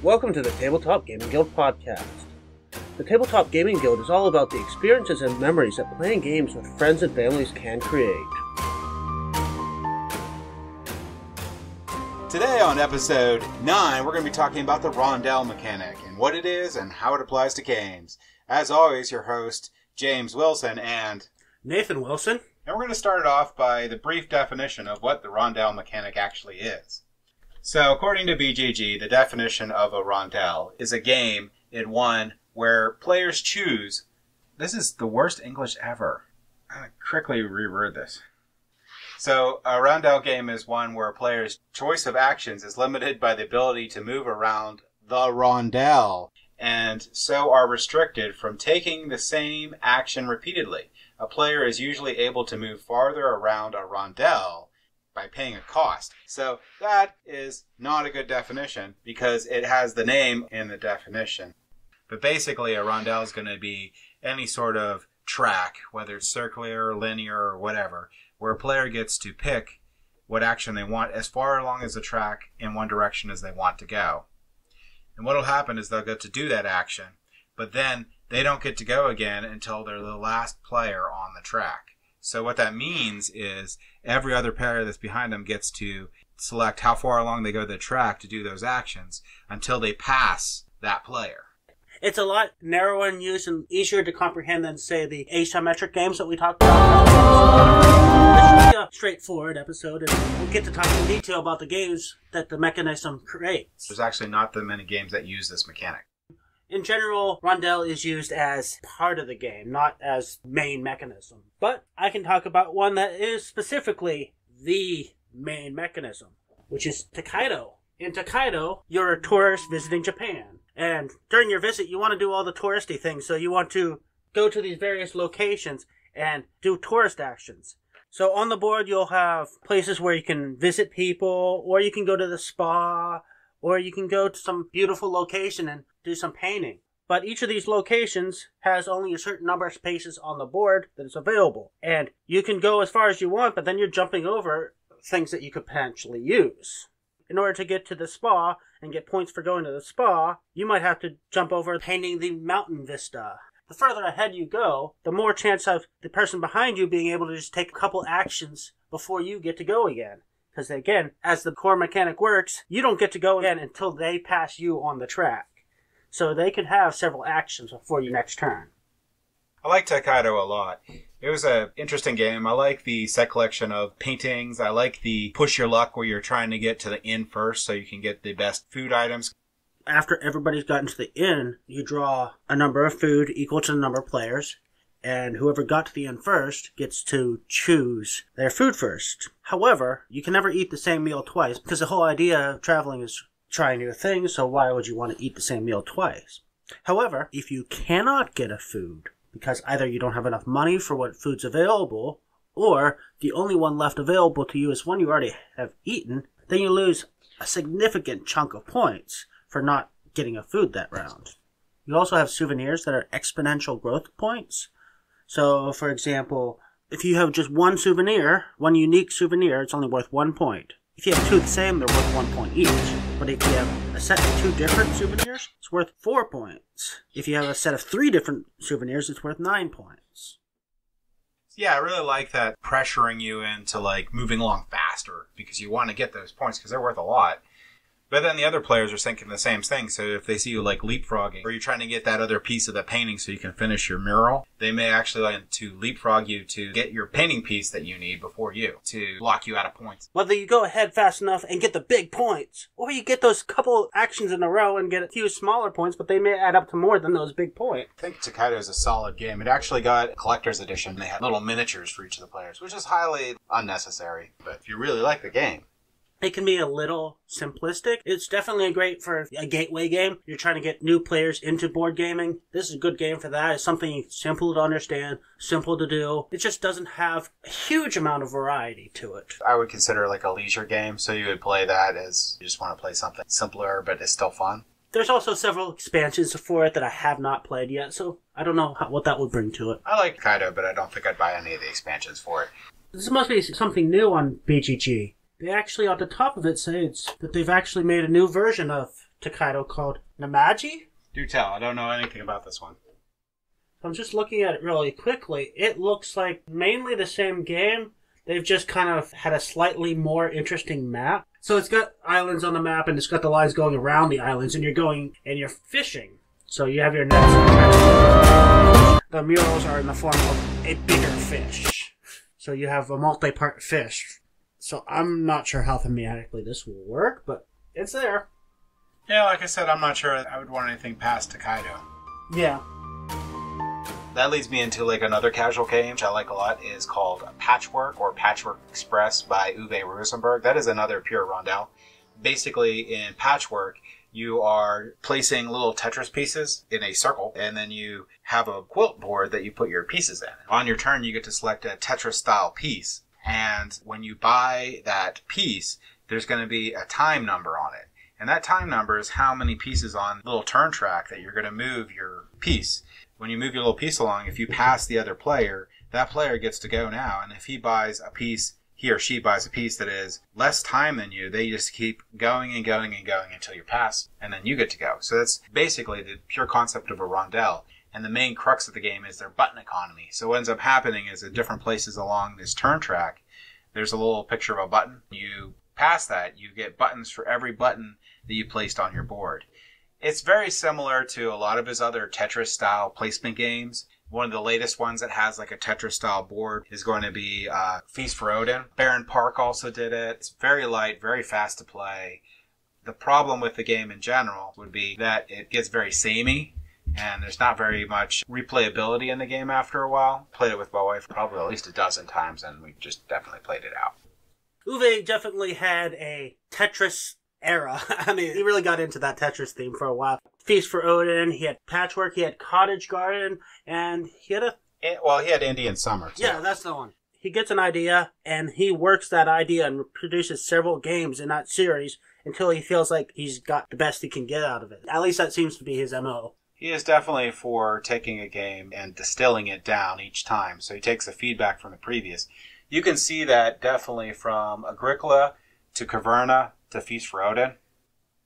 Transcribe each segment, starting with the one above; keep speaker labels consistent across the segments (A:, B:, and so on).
A: Welcome to the Tabletop Gaming Guild podcast. The Tabletop Gaming Guild is all about the experiences and memories that playing games with friends and families can create.
B: Today on episode 9, we're going to be talking about the Rondel mechanic and what it is and how it applies to games. As always, your host, James Wilson and
A: Nathan Wilson.
B: And we're going to start it off by the brief definition of what the Rondel mechanic actually is. So, according to BGG, the definition of a Rondel is a game in one where players choose... This is the worst English ever. I'm going to quickly reword this. So, a Rondel game is one where a player's choice of actions is limited by the ability to move around the rondel, and so are restricted from taking the same action repeatedly. A player is usually able to move farther around a rondel by paying a cost. So that is not a good definition because it has the name in the definition. But basically a rondel is going to be any sort of track, whether it's circular, linear, or whatever, where a player gets to pick what action they want as far along as the track in one direction as they want to go. And what will happen is they'll get to do that action, but then they don't get to go again until they're the last player on the track. So what that means is every other player that's behind them gets to select how far along they go the track to do those actions until they pass that player.
A: It's a lot narrower in use and easier to comprehend than, say, the asymmetric games that we talked about. This should be a straightforward episode, and we'll get to talk in detail about the games that the mechanism creates.
B: There's actually not that many games that use this mechanic.
A: In general, Rondel is used as part of the game, not as main mechanism. But I can talk about one that is specifically the main mechanism, which is Tokaido. In Tokaido, you're a tourist visiting Japan. And during your visit, you want to do all the touristy things. So you want to go to these various locations and do tourist actions. So on the board, you'll have places where you can visit people, or you can go to the spa, or you can go to some beautiful location and do some painting. But each of these locations has only a certain number of spaces on the board that is available. And you can go as far as you want, but then you're jumping over things that you could potentially use. In order to get to the spa and get points for going to the spa, you might have to jump over painting the mountain vista. The further ahead you go, the more chance of the person behind you being able to just take a couple actions before you get to go again. Because again, as the core mechanic works, you don't get to go again until they pass you on the track. So they could have several actions before your next turn.
B: I like Tokaido a lot. It was an interesting game. I like the set collection of paintings. I like the push your luck where you're trying to get to the inn first so you can get the best food items.
A: After everybody's gotten to the inn, you draw a number of food equal to the number of players, and whoever got to the inn first gets to choose their food first. However, you can never eat the same meal twice, because the whole idea of traveling is trying new things, so why would you want to eat the same meal twice? However, if you cannot get a food, because either you don't have enough money for what food's available, or the only one left available to you is one you already have eaten, then you lose a significant chunk of points for not getting a food that round. You also have souvenirs that are exponential growth points. So, for example, if you have just one souvenir, one unique souvenir, it's only worth 1 point. If you have two the same, they're worth 1 point each. But if you have a set of 2 different souvenirs, it's worth 4 points. If you have a set of 3 different souvenirs, it's worth 9 points.
B: Yeah, I really like that pressuring you into moving along faster because you want to get those points because they're worth a lot. But then the other players are thinking the same thing. So if they see you leapfrogging, or you're trying to get that other piece of the painting so you can finish your mural, they may actually like to leapfrog you to get your painting piece that you need before you, to block you out of points.
A: Whether you go ahead fast enough and get the big points, or you get those couple actions in a row and get a few smaller points, but they may add up to more than those big points.
B: I think Tokaido is a solid game. It actually got a collector's edition. They had little miniatures for each of the players, which is highly unnecessary. But if you really like the game,
A: it can be a little simplistic. It's definitely great for a gateway game. You're trying to get new players into board gaming. This is a good game for that. It's something simple to understand, simple to do. It just doesn't have a huge amount of variety to it.
B: I would consider a leisure game, so you would play that as you just want to play something simpler, but it's still fun.
A: There's also several expansions for it that I have not played yet, so I don't know what that would bring to it.
B: I like Kaido, but I don't think I'd buy any of the expansions for it.
A: This must be something new on BGG. They actually, on the top of it, say that they've actually made a new version of Tokaido called Namaji.
B: Do tell. I don't know anything about this one.
A: I'm just looking at it really quickly. It looks like mainly the same game. They've just kind of had a slightly more interesting map. So it's got islands on the map, and it's got the lines going around the islands, and you're fishing. So you have your nets. The murals are in the form of a bigger fish. So you have a multi-part fish. So I'm not sure how thematically this will work, but it's there.
B: Yeah, like I said, I'm not sure I would want anything past Tokaido.
A: Yeah.
B: That leads me into like another casual game, which I like a lot, is called Patchwork or Patchwork Express by Uwe Rosenberg. That is another pure Rondel. Basically, in Patchwork, you are placing little Tetris pieces in a circle, and then you have a quilt board that you put your pieces in. On your turn, you get to select a Tetris-style piece, and when you buy that piece, there's going to be a time number on it. And that time number is how many pieces on the little turn track that you're going to move your piece. When you move your little piece along, if you pass the other player, that player gets to go now. And if he or she buys a piece that is less time than you, they just keep going and going and going until you pass, and then you get to go. So that's basically the pure concept of a rondel. And the main crux of the game is their button economy. So what ends up happening is at different places along this turn track, there's a little picture of a button. You pass that, you get buttons for every button that you placed on your board. It's very similar to a lot of his other Tetris-style placement games. One of the latest ones that has like a Tetris-style board is going to be Feast for Odin. Baron Park also did it. It's very light, very fast to play. The problem with the game in general would be that it gets very samey, and there's not very much replayability in the game after a while. Played it with my wife probably at least a dozen times, and we just definitely played it out.
A: Uwe definitely had a Tetris era. I mean, he really got into that Tetris theme for a while. Feast for Odin, he had Patchwork, he had Cottage Garden, and he had
B: he had Indian Summer, too.
A: Yeah, that's the one. He gets an idea, and he works that idea and produces several games in that series until he feels like he's got the best he can get out of it. At least that seems to be his MO.
B: He is definitely for taking a game and distilling it down each time. So he takes the feedback from the previous. You can see that definitely from Agricola to Caverna to Feast for Odin.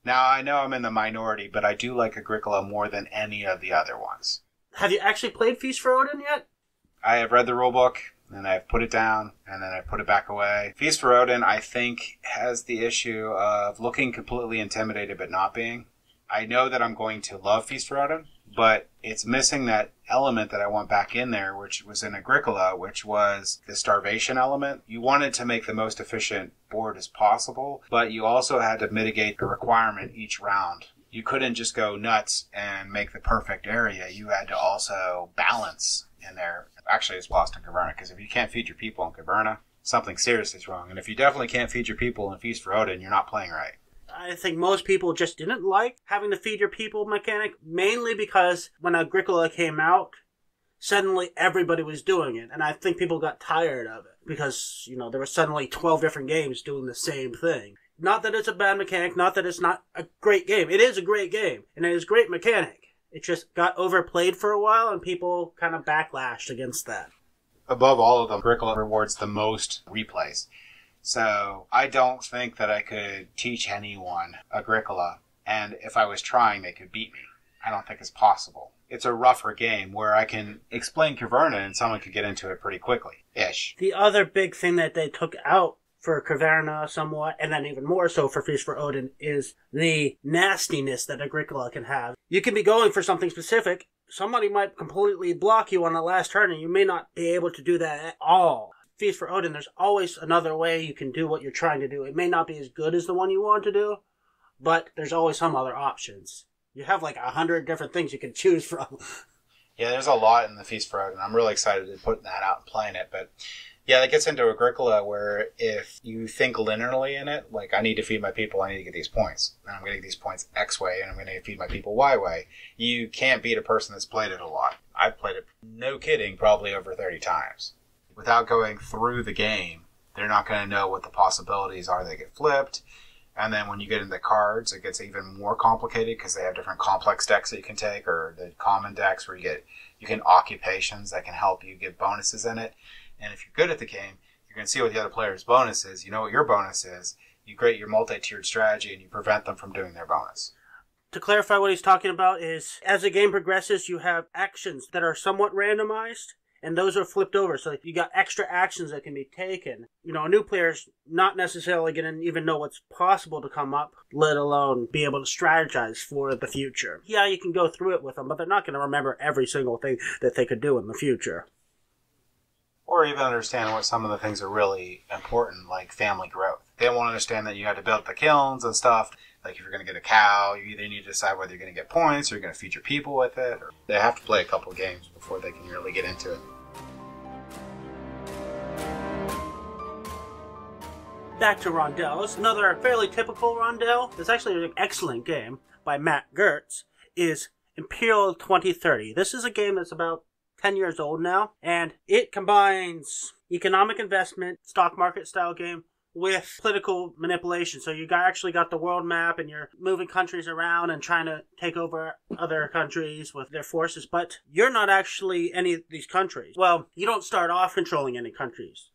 B: Now, I know I'm in the minority, but I do like Agricola more than any of the other ones.
A: Have you actually played Feast for Odin yet?
B: I have read the rulebook, and I've put it down, and then I put it back away. Feast for Odin, I think, has the issue of looking completely intimidated but not being. I know that I'm going to love Feast for Odin, but it's missing that element that I want back in there, which was in Agricola, which was the starvation element. You wanted to make the most efficient board as possible, but you also had to mitigate the requirement each round. You couldn't just go nuts and make the perfect area. You had to also balance in there. Actually, it's lost in Caverna, because if you can't feed your people in Caverna, something seriously is wrong. And if you definitely can't feed your people in Feast for Odin, you're not playing right.
A: I think most people just didn't like having to feed your people mechanic, mainly because when Agricola came out, suddenly everybody was doing it. And I think people got tired of it because, there were suddenly 12 different games doing the same thing. Not that it's a bad mechanic, not that it's not a great game. It is a great game, and it is a great mechanic. It just got overplayed for a while, and people kind of backlashed against that.
B: Above all of them, Agricola rewards the most replays. So I don't think that I could teach anyone Agricola, and if I was trying, they could beat me. I don't think it's possible. It's a rougher game where I can explain Caverna and someone could get into it pretty quickly. Ish.
A: The other big thing that they took out for Caverna somewhat, and then even more so for Feast for Odin, is the nastiness that Agricola can have. You can be going for something specific. Somebody might completely block you on the last turn, and you may not be able to do that at all. Feast for Odin, there's always another way you can do what you're trying to do. It may not be as good as the one you want to do, but there's always some other options. You have like 100 different things you can choose from.
B: Yeah, there's a lot in the Feast for Odin. I'm really excited to put that out and playing it, but yeah, that gets into Agricola where if you think linearly in it, like I need to feed my people, I need to get these points. And I'm going to get these points X way, and I'm going to feed my people Y way. You can't beat a person that's played it a lot. I've played it, no kidding, probably over 30 times. Without going through the game, they're not going to know what the possibilities are. They get flipped. And then when you get into cards, it gets even more complicated because they have different complex decks that you can take, or the common decks where you can occupations that can help you get bonuses in it. And if you're good at the game, you're going to see what the other player's bonus is. You know what your bonus is. You create your multi-tiered strategy and you prevent them from doing their bonus.
A: To clarify what he's talking about is, as the game progresses, you have actions that are somewhat randomized, and those are flipped over, so you got extra actions that can be taken. You know, a new player's not necessarily going to even know what's possible to come up, let alone be able to strategize for the future. Yeah, you can go through it with them, but they're not going to remember every single thing that they could do in the future.
B: Or even understand what some of the things are really important, like family growth. They won't understand that you have to build the kilns and stuff. Like if you're going to get a cow, you either need to decide whether you're going to get points or you're going to feed your people with it. Or they have to play a couple of games before they can really get into it.
A: Back to Rondel. It's another fairly typical Rondel. It's actually an excellent game by Matt Gertz. Is Imperial 2030. This is a game that's about 10 years old now, and it combines economic investment, stock market style game, with political manipulation. So you actually got the world map, and you're moving countries around and trying to take over other countries with their forces, but you're not actually any of these countries. Well, you don't start off controlling any countries.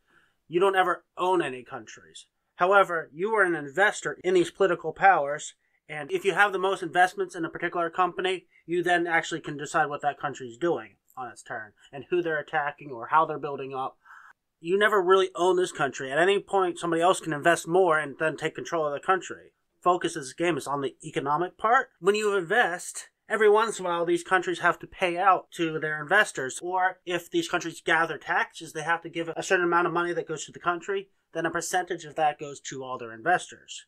A: You don't ever own any countries. However, you are an investor in these political powers, and if you have the most investments in a particular company, you then actually can decide what that country's doing on its turn, and who they're attacking or how they're building up. You never really own this country. At any point, somebody else can invest more and then take control of the country. Focus of this game is on the economic part. When you invest, every once in a while, these countries have to pay out to their investors, or if these countries gather taxes, they have to give a certain amount of money that goes to the country, then a percentage of that goes to all their investors.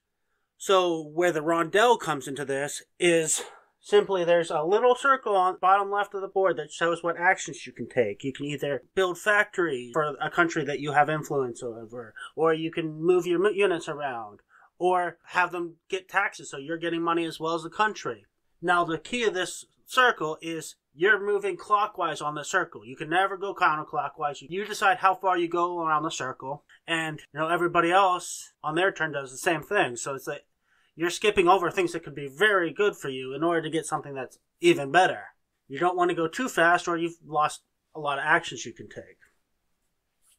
A: So where the Rondel comes into this is simply there's a little circle on the bottom left of the board that shows what actions you can take. You can either build factories for a country that you have influence over, or you can move your units around, or have them get taxes so you're getting money as well as the country. Now the key of this circle is you're moving clockwise on the circle. You can never go counterclockwise. You decide how far you go around the circle, and everybody else on their turn does the same thing. So it's like you're skipping over things that could be very good for you in order to get something that's even better. You don't want to go too fast or you've lost a lot of actions you can take.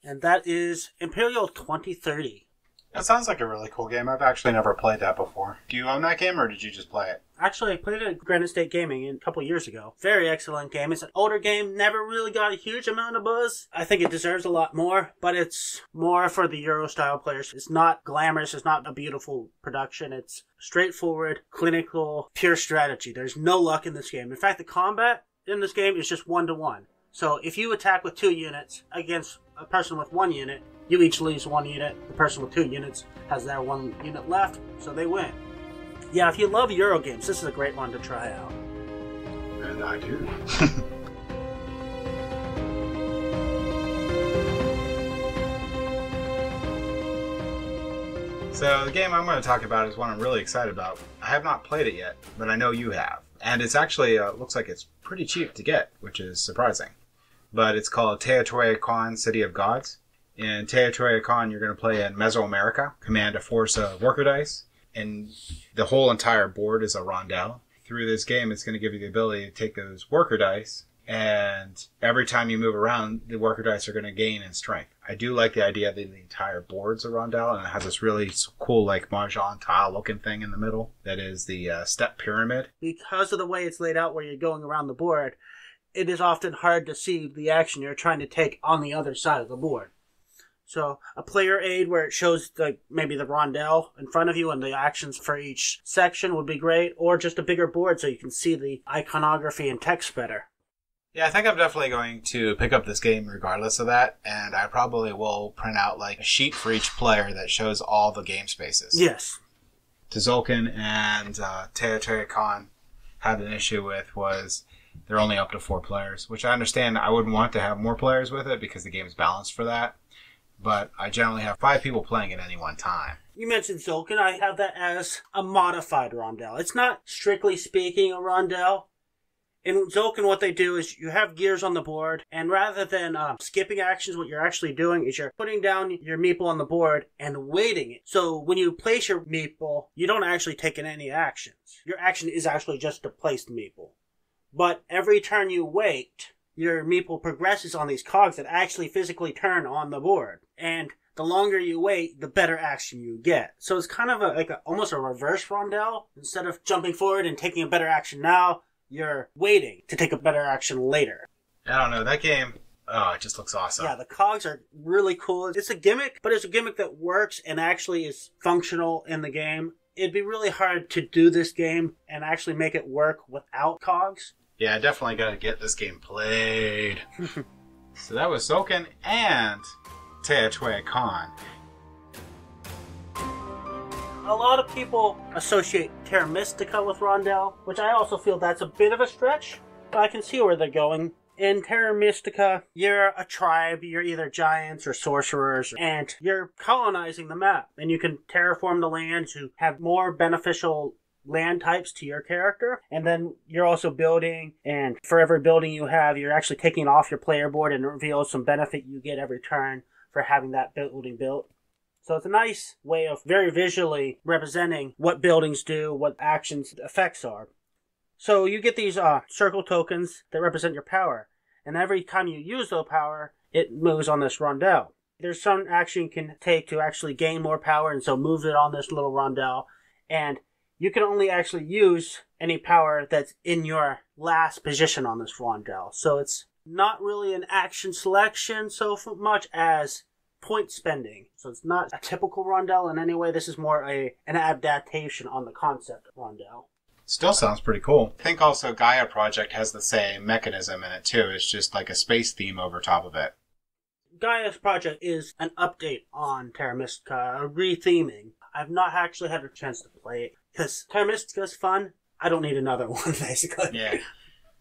A: And that is Imperial 2030.
B: That sounds like a really cool game. I've actually never played that before. Do you own that game, or did you just play it?
A: Actually, I played it at Granite State Gaming a couple years ago. Very excellent game. It's an older game, never really got a huge amount of buzz. I think it deserves a lot more, but it's more for the Euro-style players. It's not glamorous, it's not a beautiful production. It's straightforward, clinical, pure strategy. There's no luck in this game. In fact, the combat in this game is just 1-to-1. So if you attack with 2 units against a person with 1 unit, you each lose 1 unit. The person with 2 units has their 1 unit left, so they win. Yeah, if you love Euro games, this is a great one to try out.
B: And I do. So the game I'm going to talk about is one I'm really excited about. I have not played it yet, but I know you have. And it's actually, looks like it's pretty cheap to get, which is surprising. But it's called Quan, City of Gods. In Con, you're going to play in Mesoamerica, command a force of worker dice, and the whole entire board is a Rondel. Through this game, it's going to give you the ability to take those worker dice, and every time you move around, the worker dice are going to gain in strength. I do like the idea that the entire board's a Rondel, and it has this really cool, like, Mahjong tile-looking thing in the middle that is the step pyramid.
A: Because of the way it's laid out where you're going around the board, it is often hard to see the action you're trying to take on the other side of the board. So a player aid where it shows maybe the Rondel in front of you and the actions for each section would be great, or just a bigger board so you can see the iconography and text better.
B: Yeah, I think I'm definitely going to pick up this game regardless of that, and I probably will print out like a sheet for each player that shows all the game spaces.
A: Yes.
B: Tzolk'in and Con had an issue with was they're only up to 4 players, which I understand I wouldn't want to have more players with it because the game is balanced for that. But I generally have 5 people playing at any one time.
A: You mentioned Tzolk'in. I have that as a modified Rondel. It's not, strictly speaking, a Rondel. In Tzolk'in, what they do is you have gears on the board, and rather than skipping actions, what you're actually doing is you're putting down your meeple on the board and waiting it. So when you place your meeple, you don't actually take any actions. Your action is actually just to place the meeple. But every turn you wait, your meeple progresses on these cogs that actually physically turn on the board. And the longer you wait, the better action you get. So it's kind of almost a reverse Rondel. Instead of jumping forward and taking a better action now, you're waiting to take a better action later.
B: I don't know, that game, it just looks awesome.
A: Yeah, the cogs are really cool. It's a gimmick, but it's a gimmick that works and actually is functional in the game. It'd be really hard to do this game and actually make it work without cogs.
B: Yeah, definitely got to get this game played. So that was Soken and Teatwe Quan.
A: A lot of people associate Terra Mystica with Rondel, which I also feel that's a bit of a stretch, but I can see where they're going. In Terra Mystica, you're a tribe, you're either giants or sorcerers, and you're colonizing the map, and you can terraform the land to have more beneficial land types to your character, and then you're also building, and for every building you have, you're actually taking off your player board, and it reveals some benefit you get every turn for having that building built. So it's a nice way of very visually representing what buildings do, what actions effects are. So you get these circle tokens that represent your power, and every time you use those power, it moves on this rondel. There's some action you can take to actually gain more power, and so move it on this little rondel, and you can only actually use any power that's in your last position on this rondel. So it's not really an action selection so much as point spending. So it's not a typical rondel in any way. This is more an adaptation on the concept of rondel.
B: Still sounds pretty cool. I think also Gaia Project has the same mechanism in it too. It's just like a space theme over top of it.
A: Gaia's Project is an update on Terra Mystica, a retheming. I've not actually had a chance to play it, because Terra Mystica's fun. I don't need another one, basically.
B: Yeah.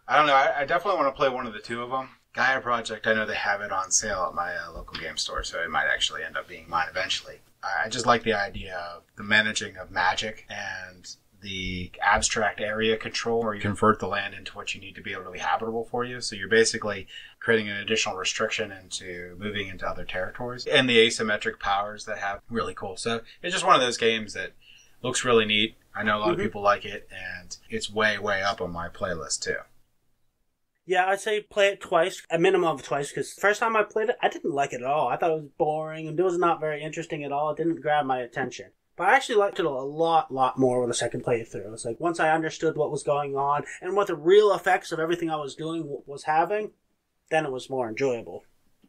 B: I don't know. I definitely want to play one of the two of them. Gaia Project, I know they have it on sale at my local game store, so it might actually end up being mine eventually. I just like the idea of the managing of magic and the abstract area control, where you convert the land into what you need to be able to be habitable for you. So you're basically creating an additional restriction into moving into other territories. And the asymmetric powers that have really cool. So it's just one of those games that looks really neat. I know a lot of people like it, and it's way, way up on my playlist too.
A: Yeah, I'd say play it twice, a minimum of twice, because the first time I played it, I didn't like it at all. I thought it was boring, and it was not very interesting at all. It didn't grab my attention. But I actually liked it a lot more with the second playthrough. It was like, once I understood what was going on, and what the real effects of everything I was doing was having, then it was more enjoyable.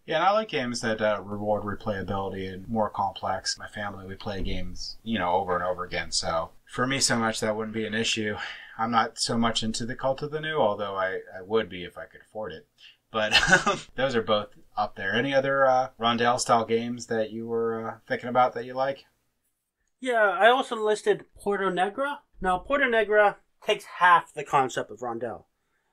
B: Yeah, and I like games that reward replayability and more complex. My family, we play games, over and over again, so for me so much that wouldn't be an issue. I'm not so much into the Cult of the New, although I would be if I could afford it. But those are both up there. Any other Rondel-style games that you were thinking about that you like?
A: Yeah, I also listed Porto Negra. Now, Porto Negra takes half the concept of Rondel.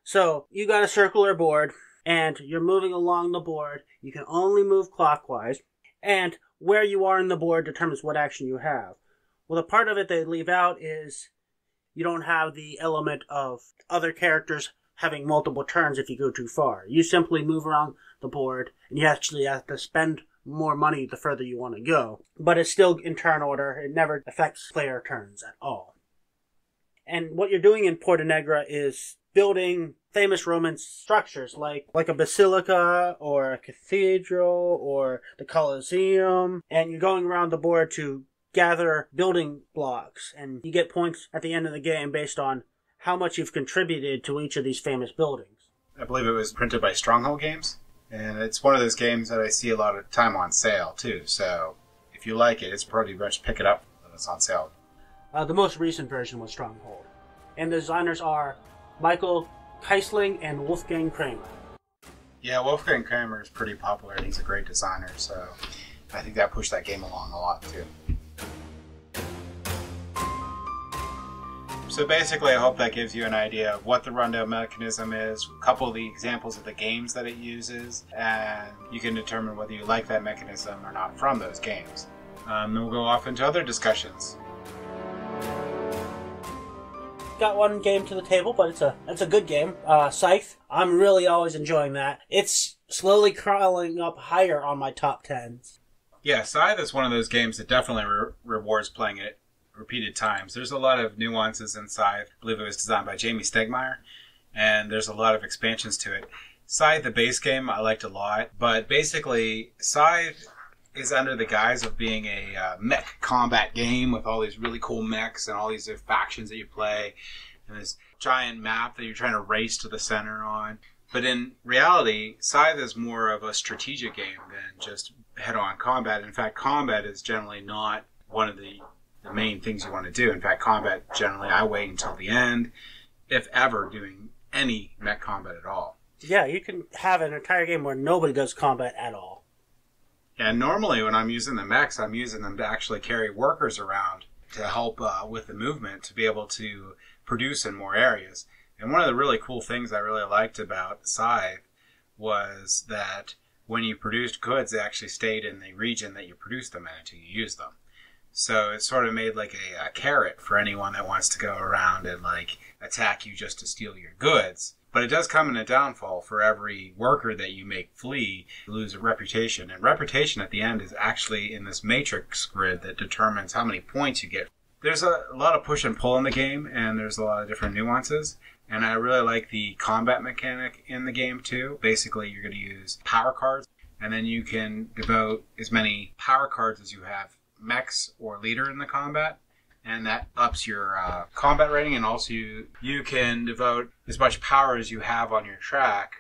A: So, you got a circular board, and you're moving along the board. You can only move clockwise, and where you are in the board determines what action you have. Well, the part of it they leave out is you don't have the element of other characters having multiple turns if you go too far. You simply move around the board, and you actually have to spend more money the further you want to go. But it's still in turn order. It never affects player turns at all. And what you're doing in Porto Negra is building famous Roman structures like a basilica or a cathedral or the Colosseum. And you're going around the board to gather building blocks. And you get points at the end of the game based on how much you've contributed to each of these famous buildings.
B: I believe it was printed by Stronghold Games. And it's one of those games that I see a lot of time on sale, too. So if you like it, it's pretty much pick it up when it's on sale.
A: The most recent version was Stronghold. And the designers are Michael Keisling and Wolfgang Kramer.
B: Yeah, Wolfgang Kramer is pretty popular, and he's a great designer. So I think that pushed that game along a lot, too. So basically, I hope that gives you an idea of what the Rondel mechanism is, a couple of the examples of the games that it uses, and you can determine whether you like that mechanism or not from those games. Then we'll go off into other discussions.
A: Got one game to the table, but it's a good game. Scythe. I'm really always enjoying that. It's slowly crawling up higher on my top 10s.
B: Yeah, Scythe is one of those games that definitely rewards playing it repeated times. There's a lot of nuances in Scythe. I believe it was designed by Jamie Stegmaier, and there's a lot of expansions to it. Scythe, the base game, I liked a lot, but basically Scythe is under the guise of being a mech combat game with all these really cool mechs and all these factions that you play, and this giant map that you're trying to race to the center on. But in reality, Scythe is more of a strategic game than just head-on combat. In fact, combat is generally not one of the main things you want to do. In fact, combat, generally, I wait until the end, if ever, doing any mech combat at all.
A: Yeah, you can have an entire game where nobody does combat at all.
B: And normally when I'm using the mechs, I'm using them to actually carry workers around to help with the movement, to be able to produce in more areas. And one of the really cool things I really liked about Scythe was that when you produced goods, they actually stayed in the region that you produced them in until you used them. So it sort of made like a carrot for anyone that wants to go around and like attack you just to steal your goods. But it does come in a downfall. For every worker that you make flee, you lose a reputation. And reputation at the end is actually in this matrix grid that determines how many points you get. There's a lot of push and pull in the game, and there's a lot of different nuances. And I really like the combat mechanic in the game too. Basically, you're going to use power cards, and then you can devote as many power cards as you have mechs or leader in the combat. And that ups your combat rating, and also you can devote as much power as you have on your track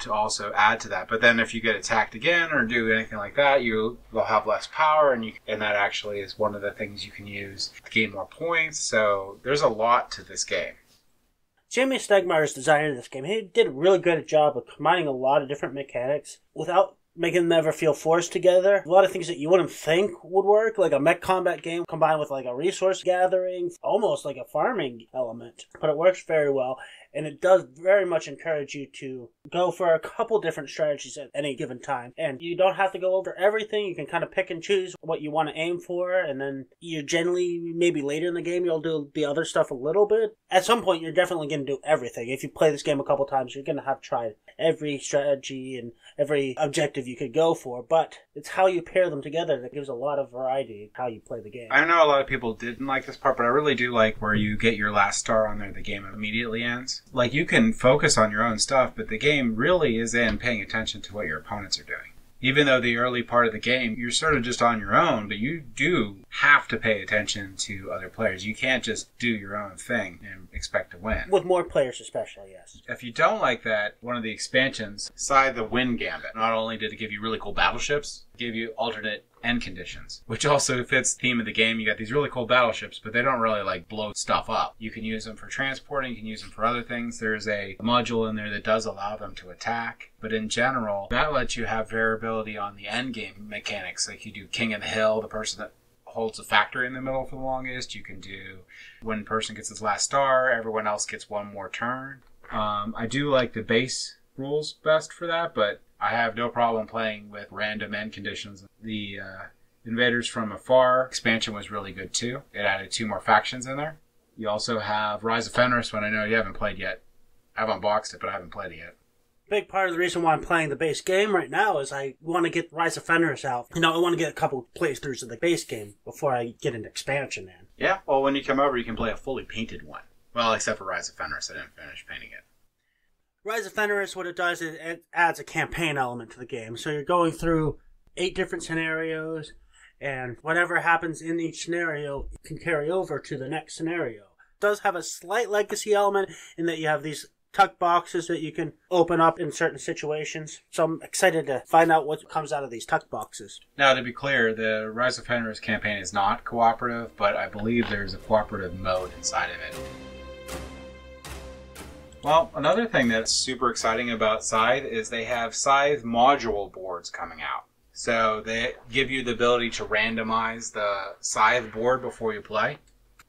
B: to also add to that. But then if you get attacked again or do anything like that, you will have less power, and that actually is one of the things you can use to gain more points. So there's a lot to this game.
A: Jamie Stegmaier's designer of this game, he did a really good job of combining a lot of different mechanics without making them ever feel forced together. A lot of things that you wouldn't think would work, like a mech combat game combined with like a resource gathering, almost like a farming element. But it works very well, and it does very much encourage you to go for a couple different strategies at any given time. And you don't have to go over everything. You can kind of pick and choose what you want to aim for, and then you generally, maybe later in the game, you'll do the other stuff a little bit. At some point, you're definitely going to do everything. If you play this game a couple times, you're going to have tried every strategy and every objective you could go for, but it's how you pair them together that gives a lot of variety in how you play the game.
B: I know a lot of people didn't like this part, but I really do like where you get your last star on there, the game immediately ends. Like, you can focus on your own stuff, but the game really is in paying attention to what your opponents are doing. Even though the early part of the game, you're sort of just on your own, but you do have to pay attention to other players. You can't just do your own thing and expect to win.
A: With more players especially, yes.
B: If you don't like that, one of the expansions, Scythe the Wind Gambit, not only did it give you really cool battleships, it gave you alternate end conditions, which also fits the theme of the game. You got these really cool battleships, but they don't really like blow stuff up. You can use them for transporting, you can use them for other things. There's a module in there that does allow them to attack, but in general, that lets you have variability on the end game mechanics. Like you do King of the Hill, the person that holds a factory in the middle for the longest. You can do when person gets his last star, everyone else gets one more turn. I do like the base rules best for that, but I have no problem playing with random end conditions. The Invaders from Afar expansion was really good too. It added 2 more factions in there. You also have Rise of Fenris, one I know you haven't played yet. I've unboxed it, but I haven't played it yet.
A: Big part of the reason why I'm playing the base game right now is I want to get Rise of Fenris out. You know, I want to get a couple playthroughs of the base game before I get into expansion in.
B: Yeah, well, when you come over, you can play a fully painted one. Well, except for Rise of Fenris, I didn't finish painting it.
A: Rise of Fenris, what it does is it adds a campaign element to the game. So you're going through 8 different scenarios, and whatever happens in each scenario can carry over to the next scenario. It does have a slight legacy element in that you have these tuck boxes that you can open up in certain situations. So I'm excited to find out what comes out of these tuck boxes.
B: Now, to be clear, the Rise of Fenris campaign is not cooperative, but I believe there's a cooperative mode inside of it. Well, another thing that's super exciting about Scythe is they have Scythe module boards coming out. So they give you the ability to randomize the Scythe board before you play.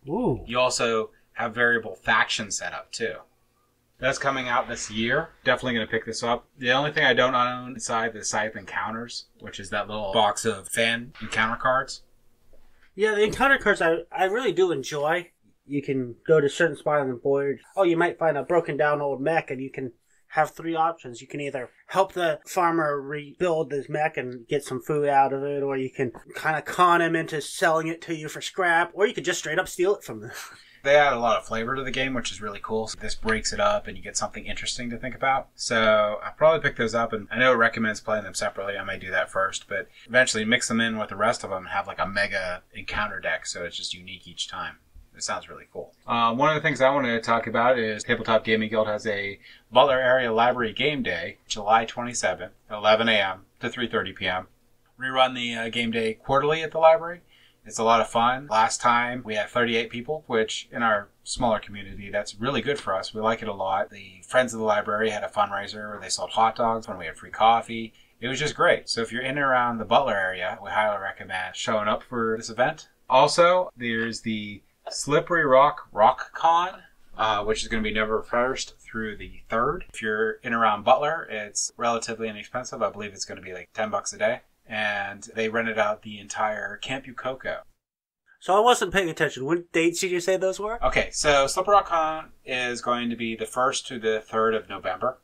A: Ooh.
B: You also have variable faction setup too. That's coming out this year. Definitely going to pick this up. The only thing I don't own inside the Scythe Encounters, which is that little box of fan encounter cards.
A: Yeah, the encounter cards I really do enjoy. You can go to a certain spot on the board. Oh, you might find a broken down old mech, and you can have 3 options. You can either help the farmer rebuild this mech and get some food out of it, or you can kind of con him into selling it to you for scrap, or you could just straight up steal it from them.
B: They add a lot of flavor to the game, which is really cool. So this breaks it up and you get something interesting to think about. So I'll probably pick those up, and I know it recommends playing them separately. I might do that first, but eventually mix them in with the rest of them and have like a mega encounter deck, so it's just unique each time. It sounds really cool. One of the things I wanted to talk about is Tabletop Gaming Guild has a Butler Area Library Game Day, July 27th, 11 a.m. to 3:30 p.m. We run the game day quarterly at the library. It's a lot of fun. Last time we had 38 people, which in our smaller community, that's really good for us. We like it a lot. The Friends of the Library had a fundraiser where they sold hot dogs when we had free coffee. It was just great. So if you're in and around the Butler area, we highly recommend showing up for this event. Also, there's the Slippery Rock Con, which is going to be November 1st through the 3rd. If you're in and around Butler, it's relatively inexpensive. I believe it's going to be like $10 a day. And they rented out the entire Camp Ukoko.
A: So I wasn't paying attention. What dates did you say those were?
B: Okay, so Slippery Rock Con is going to be the 1st to the 3rd of November.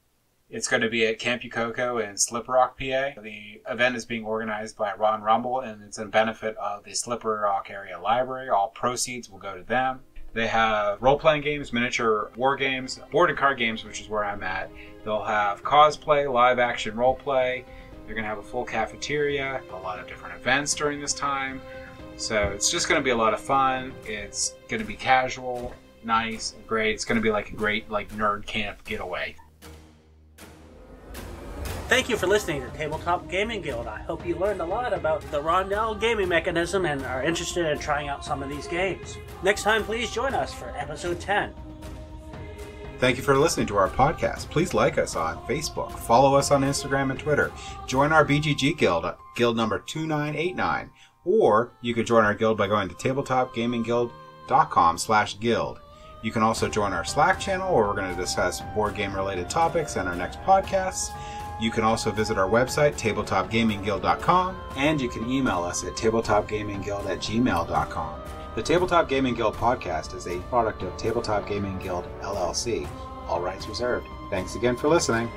B: It's going to be at Camp Ukoko in Slippery Rock, PA. The event is being organized by Ron Rumble, and it's in benefit of the Slippery Rock Area Library. All proceeds will go to them. They have role-playing games, miniature war games, board and card games, which is where I'm at. They'll have cosplay, live-action role-play. They're going to have a full cafeteria, a lot of different events during this time. So it's just going to be a lot of fun. It's going to be casual, nice, and great. It's going to be like a great nerd camp getaway.
A: Thank you for listening to Tabletop Gaming Guild. I hope you learned a lot about the Rondel gaming mechanism and are interested in trying out some of these games. Next time, please join us for episode 10.
B: Thank you for listening to our podcast. Please like us on Facebook, follow us on Instagram and Twitter, join our BGG Guild, guild number 2989, or you could join our guild by going to tabletopgamingguild.com/guild. You can also join our Slack channel where we're going to discuss board game related topics and our next podcasts. You can also visit our website, tabletopgamingguild.com, and you can email us at tabletopgamingguild@gmail.com. The Tabletop Gaming Guild podcast is a product of Tabletop Gaming Guild, LLC. All rights reserved. Thanks again for listening.